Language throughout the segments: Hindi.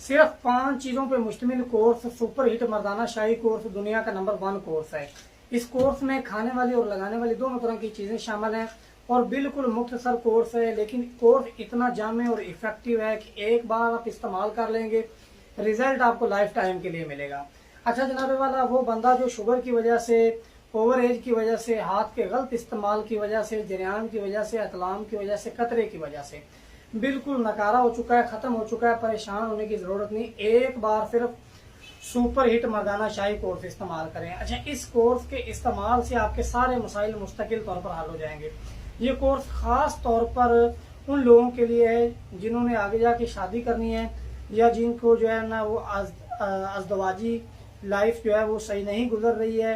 सिर्फ 5 चीजों पे मुश्तमिल कोर्स सुपर हिट मर्दाना शाही कोर्स दुनिया का नंबर 1 कोर्स है। इस कोर्स में खाने वाली और लगाने वाली दोनों तरह की चीजें शामिल हैं और बिल्कुल मुख्तसर कोर्स है, लेकिन कोर्स इतना जामे और इफेक्टिव है कि एक बार आप इस्तेमाल कर लेंगे, रिजल्ट आपको लाइफ टाइम के लिए मिलेगा। अच्छा जनाबे वाला, वो बंदा जो शुगर की वजह से, ओवर एज की वजह से, हाथ के गलत इस्तेमाल की वजह से, जरियान की वजह से, अतलाम की वजह से, कतरे की वजह से बिल्कुल नकारा हो चुका है, खत्म हो चुका है, परेशान होने की जरूरत नहीं। एक बार सिर्फ सुपर हिट मर्दाना शाही कोर्स इस्तेमाल करें। अच्छा, इस कोर्स के इस्तेमाल से आपके सारे मसाइल मुस्तकिल तौर पर हल हो जाएंगे। ये कोर्स खास तौर पर उन लोगों के लिए है जिन्होंने आगे जाके शादी करनी है, या जिनको जो है ना वो अजदवाजी लाइफ जो है वो सही नहीं गुजर रही है,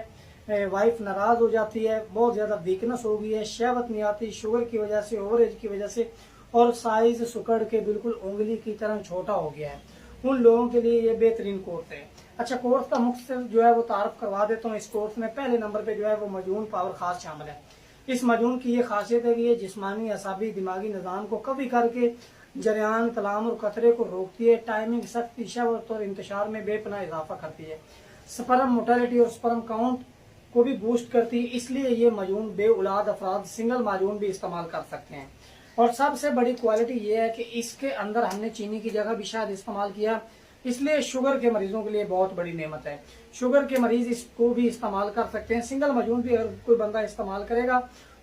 वाइफ नाराज हो जाती है, बहुत ज्यादा वीकनेस हो गई है, शहवत नहीं आती शुगर की वजह से, ओवर एज की वजह से, और साइज सुकड़ के बिल्कुल उंगली की तरह छोटा हो गया है। उन लोगों के लिए ये बेहतरीन कोर्स है। अच्छा, कोर्स का मुख्तसर जो है वो तारफ करवा देता हूँ। इस कोर्स में पहले नंबर पे जो है वो मजून पावर खास शामिल है। इस मजून की ये खासियत है कि ये जिस्मानी, असाबी, दिमागी निज़ाम को कभी करके जरियान, तलाम और कतरे को रोकती है। टाइमिंग, सख्ती, शहवत और इंतशार में बेपनाह इजाफा करती है। स्पर्म मोटेलिटी और स्पर्म काउंट को भी बूस्ट करती है। इसलिए ये मजून बे औलाद अफराद सिंगल माजून भी इस्तेमाल कर सकते हैं। और सबसे बड़ी क्वालिटी ये है कि इसके अंदर हमने चीनी की जगह भी शायद इस्तेमाल किया, इसलिए शुगर के मरीजों के लिए बहुत बड़ी नेमत है। शुगर के मरीज इसको भी इस्तेमाल कर सकते हैं। सिंगल मजून भी अगर कोई बंदा इस्तेमाल करेगा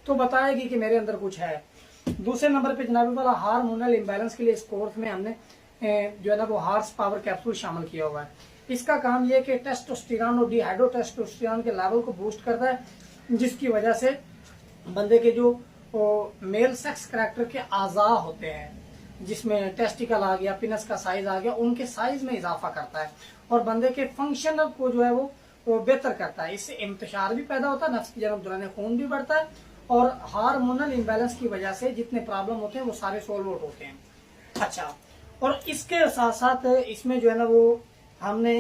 तो बताएगी कि मेरे अंदर कुछ है। दूसरे नंबर पे जनाबी वाला हार्मोनल इम्बैलेंस के लिए इस कोर्स में हमने जो है ना वो हार्स पावर कैप्सूल शामिल किया हुआ है। इसका काम यह है कि टेस्टोस्टेरोन और डिहाइड्रोटेस्टोस्टेरोन के लेवल को बूस्ट करता है, जिसकी वजह से बंदे के जो मेल सेक्स करैक्टर के आज़ा होते हैं, जिसमें टेस्टिकल आ गया, पिनस का साइज आ गया, उनके साइज में इजाफा करता है और बंदे के फंक्शन को जो है वो बेहतर करता है। इससे इंतशार भी पैदा होता है, नफ्स की जन्म दौरान खून भी बढ़ता है और हार्मोनल इम्बैलेंस की वजह से जितने प्रॉब्लम होते हैं वो सारे सोल्व आउट होते हैं। अच्छा, और इसके साथ साथ इसमें जो है ना वो हमने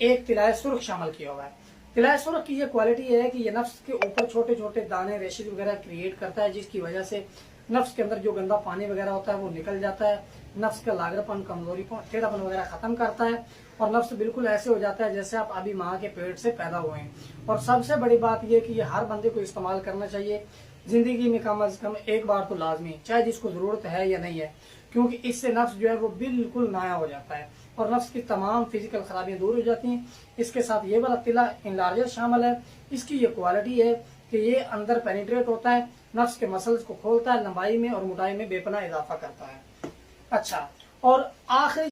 एक तिलाय सुर्ख शामिल किया हुआ है। तिलाय सुर्ख की ये क्वालिटी है कि ये नफ्स के ऊपर छोटे छोटे दाने, रेशेज वगैरह क्रिएट करता है, जिसकी वजह से नफ्स के अंदर जो गंदा पानी वगैरह होता है वो निकल जाता है। नफ्स का लागरपन, कमजोरी, टेढ़ापन वगैरह खत्म करता है और नफ्स बिल्कुल ऐसे हो जाता है जैसे आप अभी माँ के पेट से पैदा हुए हैं। और सबसे बड़ी बात यह कि ये हर बंदे को इस्तेमाल करना चाहिए जिंदगी में कम अज कम एक बार तो लाजमी, चाहे जिसको जरूरत है या नहीं है, क्योंकि इससे नफ्स जो है वो बिल्कुल नया हो जाता है और नफ्स की तमाम फिजिकल खराबियां दूर हो जाती हैं। इसके साथ ये वाला तिला इनलार्जर शामिल है। इसकी ये क्वालिटी है कि ये अंदर पेनिट्रेट होता है, नफ्स के मसल्स को खोलता है, लंबाई में और मोटाई में बेपनाह इजाफा करता है। अच्छा, और आखिरी